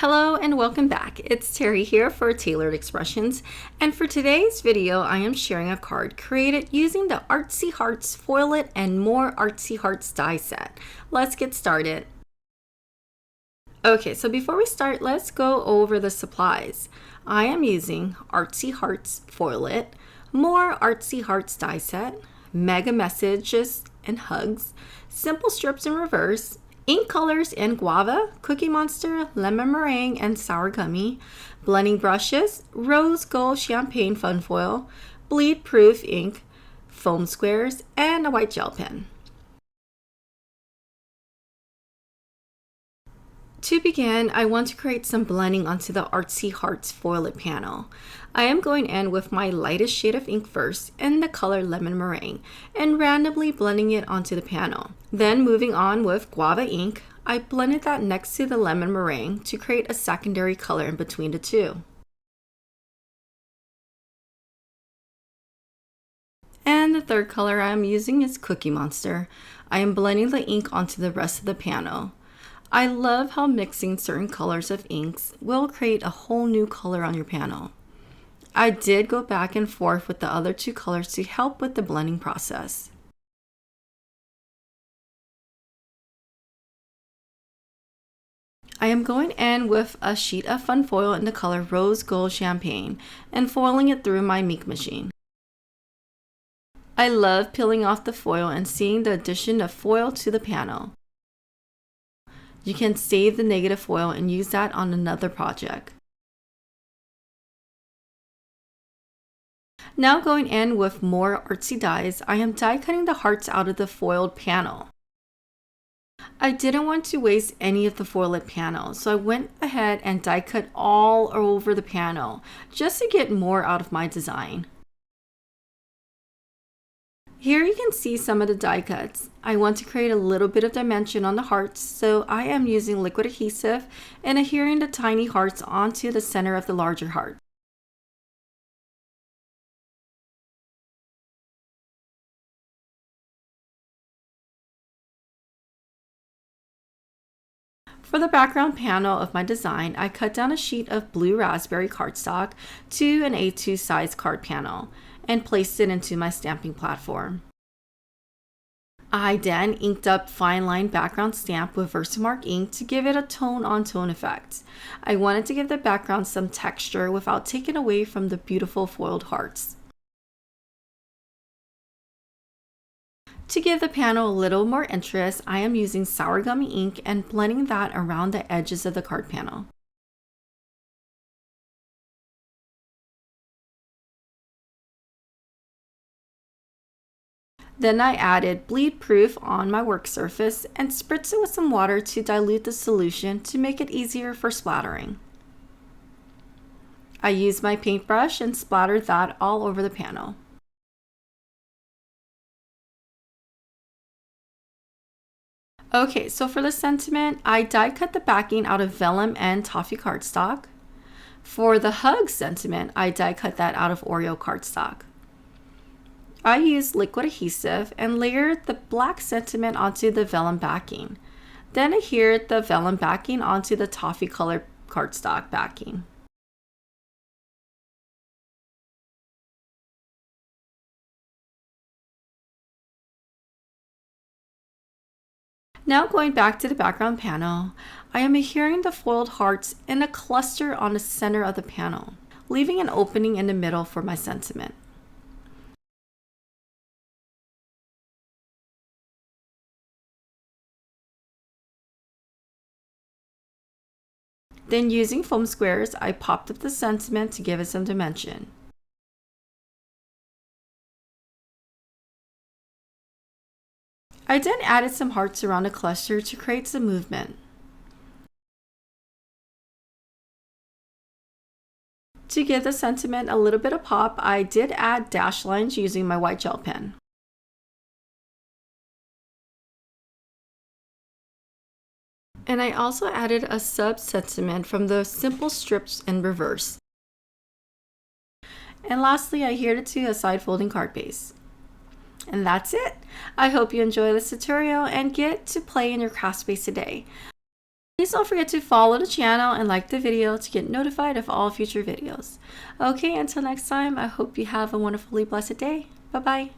Hello and welcome back. It's Terry here for Tailored Expressions, and for today's video I am sharing a card created using the Artsy Hearts Foil It and More Artsy Hearts die set. Let's get started. Okay, so before we start, let's go over the supplies. I am using Artsy Hearts Foil It, More Artsy Hearts die set, Mega Messages and Hugs, Simple Strips in Reverse, ink colors in Guava, Cookie Monster, Lemon Meringue, and Sour Gummy, blending brushes, Rose Gold Champagne Fun Foil, bleed proof ink, foam squares, and a white gel pen. To begin, I want to create some blending onto the Artsy Hearts Foil It panel. I am going in with my lightest shade of ink first in the color Lemon Meringue and randomly blending it onto the panel. Then moving on with Guava ink, I blended that next to the Lemon Meringue to create a secondary color in between the two. And the third color I am using is Cookie Monster. I am blending the ink onto the rest of the panel. I love how mixing certain colors of inks will create a whole new color on your panel. I did go back and forth with the other two colors to help with the blending process. I am going in with a sheet of fun foil in the color Rose Gold Champagne and foiling it through my ink machine. I love peeling off the foil and seeing the addition of foil to the panel. You can save the negative foil and use that on another project. Now going in with more artsy dies, I am die cutting the hearts out of the foiled panel. I didn't want to waste any of the foiled panel, so I went ahead and die cut all over the panel just to get more out of my design. Here you can see some of the die cuts. I want to create a little bit of dimension on the hearts, so I am using liquid adhesive and adhering the tiny hearts onto the center of the larger heart. For the background panel of my design, I cut down a sheet of blue raspberry cardstock to an A2 size card panel and placed it into my stamping platform. I then inked up Fineline background stamp with VersaMark ink to give it a tone-on-tone effect. I wanted to give the background some texture without taking away from the beautiful foiled hearts. To give the panel a little more interest, I am using Sour Gummy ink and blending that around the edges of the card panel. Then I added bleed proof on my work surface and spritzed it with some water to dilute the solution to make it easier for splattering. I used my paintbrush and splattered that all over the panel. Okay, so for the sentiment, I die cut the backing out of Vellum and Toffee Cardstock. For the hug sentiment, I die cut that out of Oreo cardstock. I used liquid adhesive and layered the black sentiment onto the vellum backing. Then adhered the vellum backing onto the toffee colored cardstock backing. Now going back to the background panel, I am adhering the foiled hearts in a cluster on the center of the panel, leaving an opening in the middle for my sentiment. Then using foam squares, I popped up the sentiment to give it some dimension. I then added some hearts around the cluster to create some movement. To give the sentiment a little bit of pop, I did add dash lines using my white gel pen. And I also added a sub-sentiment from the Simple Strips in Reverse. And lastly, I adhered it to a side folding card base. And that's it. I hope you enjoy this tutorial and get to play in your craft space today. Please don't forget to follow the channel and like the video to get notified of all future videos. Okay, until next time, I hope you have a wonderfully blessed day. Bye-bye.